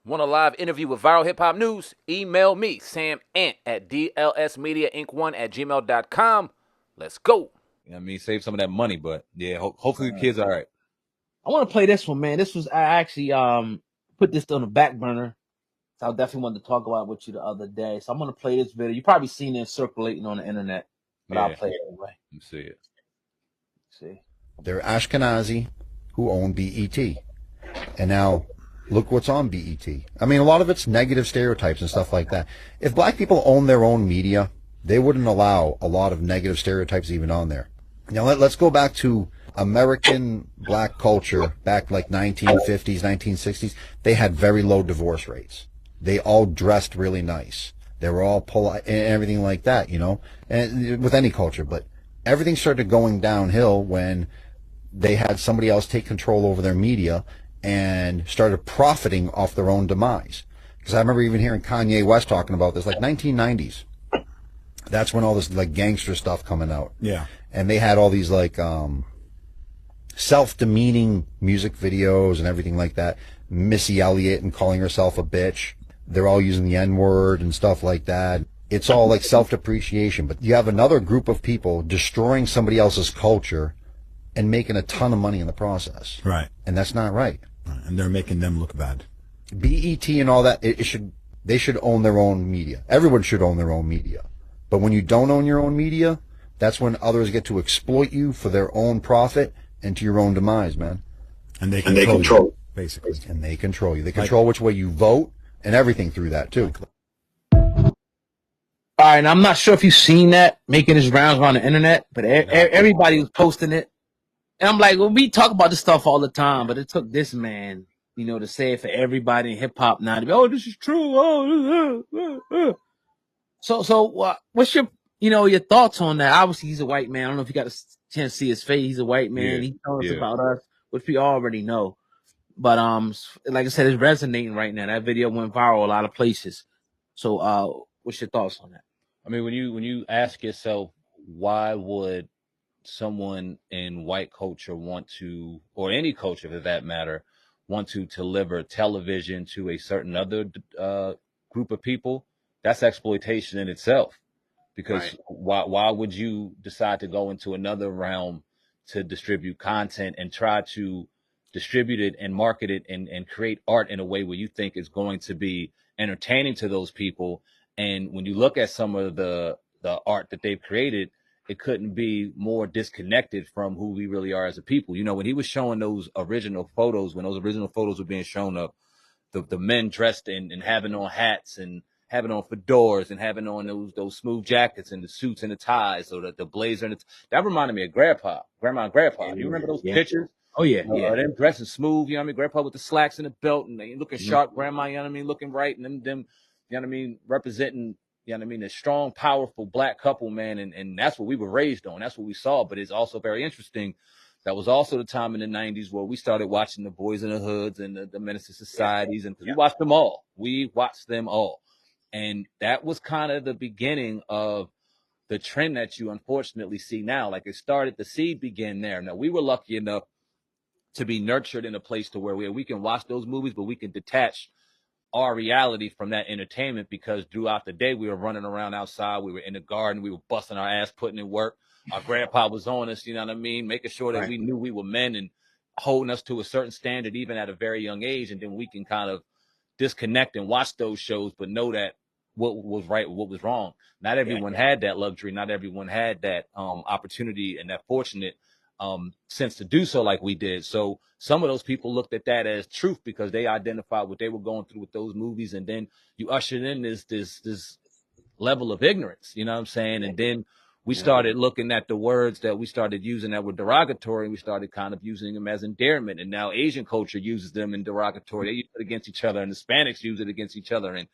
Want a live interview with Viral Hip Hop News? Email me, Sam Ant, at dlsmediainc1@gmail.com. Let's go. You know what I mean? Save some of that money, but yeah, hopefully the kids are all right. I want to play this one, man. I actually put this on the back burner. So I definitely wanted to talk about it with you the other day. So I'm gonna play this video. You probably seen it circulating on the internet, but I'll play it anyway. Let me see it. See. They're Ashkenazi who own BET. And now look what's on BET. I mean, a lot of it's negative stereotypes and stuff like that. If black people own their own media, they wouldn't allow a lot of negative stereotypes even on there. Now let's go back to American black culture back like 1950s, 1960s. They had very low divorce rates. They all dressed really nice. They were all polite and everything like that, you know, and with any culture. But everything started going downhill when they had somebody else take control over their media and started profiting off their own demise. Because I remember even hearing Kanye West talking about this, like 1990s. That's when all this like gangster stuff coming out. Yeah. And they had all these like self-demeaning music videos and everything like that. Missy Elliott and calling herself a bitch. They're all using the N-word and stuff like that. It's all like self-depreciation. But you have another group of people destroying somebody else's culture and making a ton of money in the process. Right. And that's not right. And they're making them look bad. BET and all that, they should own their own media. Everyone should own their own media. But when you don't own your own media, that's when others get to exploit you for their own profit and to your own demise, man. And they control you, basically. And they control you. They control which way you vote and everything through that, too. All right, and I'm not sure if you've seen that making its rounds around the internet, but everybody was posting it. And I'm like, well, we talk about this stuff all the time, but it took this man, you know, to say it for everybody in hip hop now to be, oh, this is true. So what's your, you know, your thoughts on that? Obviously, he's a white man. I don't know if you got a chance to see his face. He's a white man. He tells us about us, which we already know. But like I said, it's resonating right now. That video went viral a lot of places. So what's your thoughts on that? I mean, when you ask yourself, why would someone in white culture want to, or any culture for that matter, want to deliver television to a certain other group of people? That's exploitation in itself. Because why would you decide to go into another realm to distribute content and try to distribute it and market it and create art in a way where you think is going to be entertaining to those people? And when you look at some of the art that they've created, it couldn't be more disconnected from who we really are as a people. You know, when he was showing those original photos, when those original photos were being shown up, the men dressed in and having on hats and having on fedoras and having on those smooth jackets and the suits and the ties, or the blazer and that reminded me of grandma and grandpa. Do you remember those pictures? Oh yeah, Them dressing smooth, you know what I mean? Grandpa with the slacks and the belt and they looking sharp, grandma, you know what I mean, looking right, and them, you know what I mean, representing, you know what I mean, a strong, powerful black couple, man, and that's what we were raised on. That's what we saw. But it's also very interesting. That was also the time in the 90s where we started watching the Boys in the Hoods and the Menace to Societies, and we watched them all. We watched them all. And that was kind of the beginning of the trend that you unfortunately see now. Like it started, the seed began there. Now, we were lucky enough to be nurtured in a place to where we can watch those movies, but we can detach our reality from that entertainment, because throughout the day we were running around outside, we were in the garden, we were busting our ass, putting in work. Our grandpa was on us, you know what I mean, making sure that we knew we were men and holding us to a certain standard even at a very young age. And then we can kind of disconnect and watch those shows, but know that what was right, what was wrong. Not everyone had that luxury. Not everyone had that opportunity and that fortunate sense to do so like we did. So some of those people looked at that as truth because they identified what they were going through with those movies. And then you ushered in this level of ignorance, you know what I'm saying? And then we started looking at the words that we started using that were derogatory, and we started kind of using them as endearment. And now Asian culture uses them in derogatory. They use it against each other, and Hispanics use it against each other. And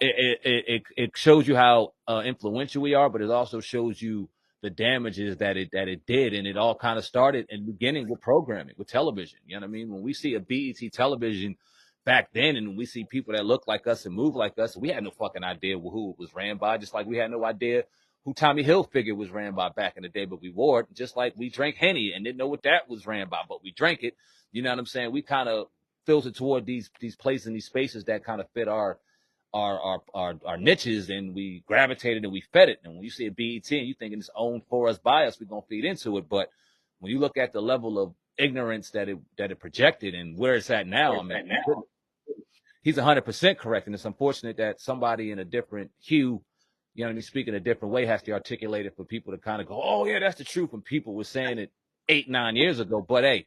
it shows you how influential we are, but it also shows you the damages that it did. And it all kind of started in the beginning with programming, with television. You know what I mean? When we see a BET television back then, and we see people that look like us and move like us, we had no fucking idea who it was ran by, just like we had no idea who Tommy Hilfiger was ran by back in the day, but we wore it. Just like we drank Henny and didn't know what that was ran by, but we drank it. You know what I'm saying? We kind of filtered toward these places and these spaces that kind of fit our niches, and we gravitated and we fed it. And when you see a BET and you thinking it's owned for us by us, we're gonna feed into it. But when you look at the level of ignorance that it projected and where it's at now, I mean, he's 100% correct. And it's unfortunate that somebody in a different hue, you know what I mean, speaking a different way, has to articulate it for people to kind of go, oh yeah, that's the truth. And people were saying it 8-9 years ago. But hey,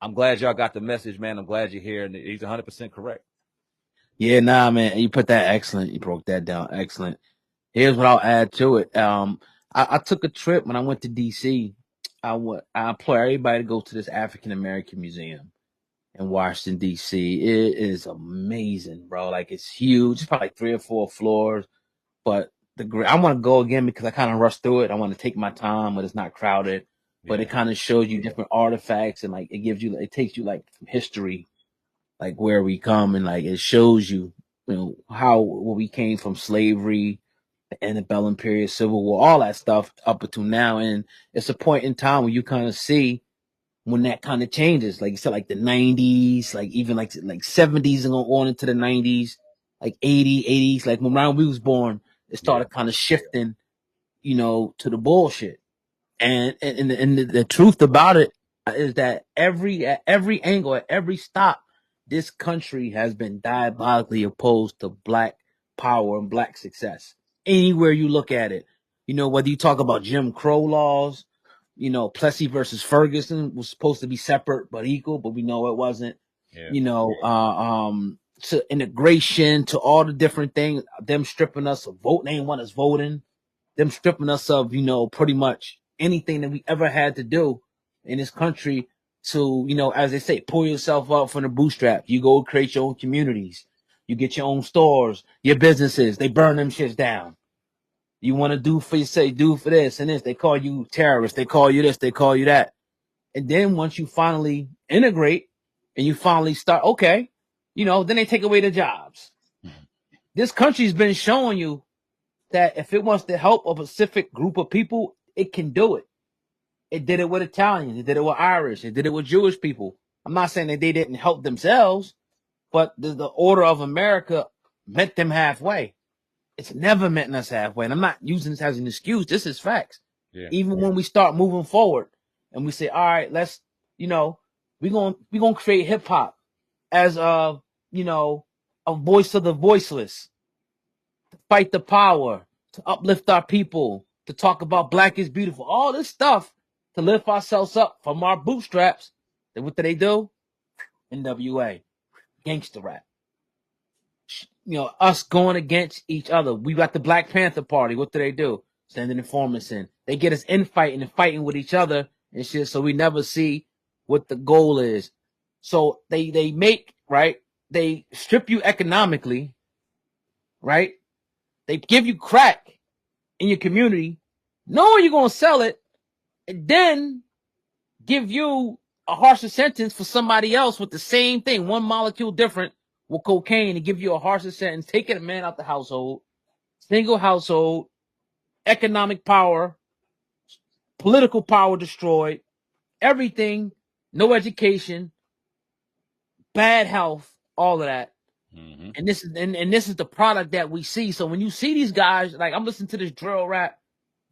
I'm glad y'all got the message, man. I'm glad you're here, and he's 100% correct. Yeah, nah, man. You put that excellent. You broke that down. Excellent. Here's what I'll add to it. I took a trip when I went to DC. I implore everybody to go to this African American Museum in Washington, DC. It is amazing, bro. Like, it's huge. It's probably like 3 or 4 floors. But I want to go again because I kind of rushed through it. I want to take my time, but it's not crowded. But it kind of shows you different artifacts, and like it takes you like from history, like where we come, and like it shows you, where we came from, slavery, the antebellum period, Civil War, all that stuff up until now. And it's a point in time where you kind of see when that kind of changes, like you said, like the 90s, like even like 70s and on into the 90s, like 80s, like when we was born, it started kind of shifting, to the bullshit. And the truth about it is that at every angle, at every stop, this country has been diabolically opposed to black power and black success. Anywhere you look at it, whether you talk about Jim Crow laws, Plessy versus Ferguson was supposed to be separate but equal, but we know it wasn't. To integration, to all the different things, them stripping us of vote, they ain't want us voting, them stripping us of, pretty much anything that we ever had to do in this country to, as they say, pull yourself up from the bootstrap. You go create your own communities. You get your own stores, your businesses. They burn them shits down. You want to do for this and this. They call you terrorists. They call you this. They call you that. And then once you finally integrate and you finally start, okay, then they take away the jobs. This country's been showing you that if it wants to help a specific group of people, it can do it. It did it with Italians. It did it with Irish. It did it with Jewish people. I'm not saying that they didn't help themselves, but the order of America met them halfway. It's never met us halfway. And I'm not using this as an excuse. This is facts. Yeah. Even when we start moving forward and we say, all right, let's, we're going to create hip hop as a voice of the voiceless, to fight the power, to uplift our people, to talk about black is beautiful, all this stuff to lift ourselves up from our bootstraps. Then what do? NWA, gangster rap. Us going against each other. We got the Black Panther Party. What do? Sending informants in. They get us infighting and fighting with each other and shit, so we never see what the goal is. So they make, right? They strip you economically, right? They give you crack in your community, knowing you're going to sell it, and then give you a harsher sentence for somebody else with the same thing, one molecule different, with cocaine, and give you a harsher sentence, taking a man out the household, single household, economic power, political power destroyed, everything, no education, bad health, all of that. Mm-hmm. And this is the product that we see. So when you see these guys, like I'm listening to this drill rap,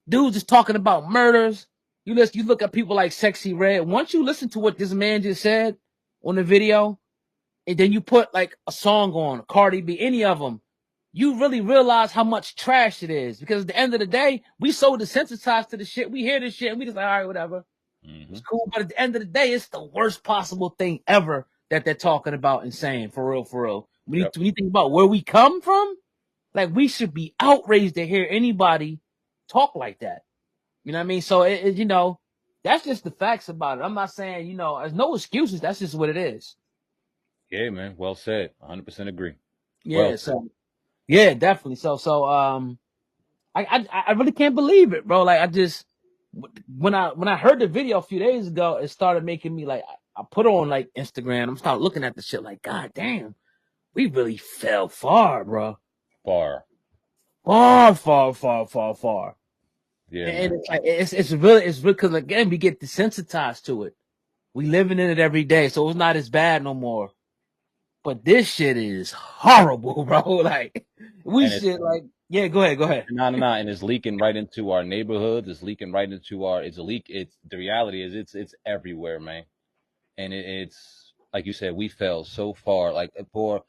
dudes just talking about murders. You look at people like Sexy Red. Once you listen to what this man just said on the video, and then you put like a song on, Cardi B, any of them, you really realize how much trash it is. Because at the end of the day, we so desensitized to the shit. We hear this shit and we just like, all right, whatever. Mm-hmm. It's cool. But at the end of the day, it's the worst possible thing ever that they're talking about and saying, for real, for real. When you think about where we come from, like we should be outraged to hear anybody talk like that. You know what I mean? So, that's just the facts about it. I'm not saying, there's no excuses. That's just what it is. Yeah, man. Well said. 100% agree. Yeah. Yeah, definitely. So, I really can't believe it, bro. Like when I heard the video a few days ago, it started making me like, I put on like Instagram. I'm starting looking at the shit like, God damn, we really fell far, bro. Far. Yeah, and it's like it's really because again we get desensitized to it. We living in it every day, so it's not as bad no more. But this shit is horrible, bro. Like we should like, yeah, go ahead. No, and it's leaking right into our neighborhoods. It's leaking right into it's the reality is it's everywhere, man. And it's like you said, we fell so far. Like for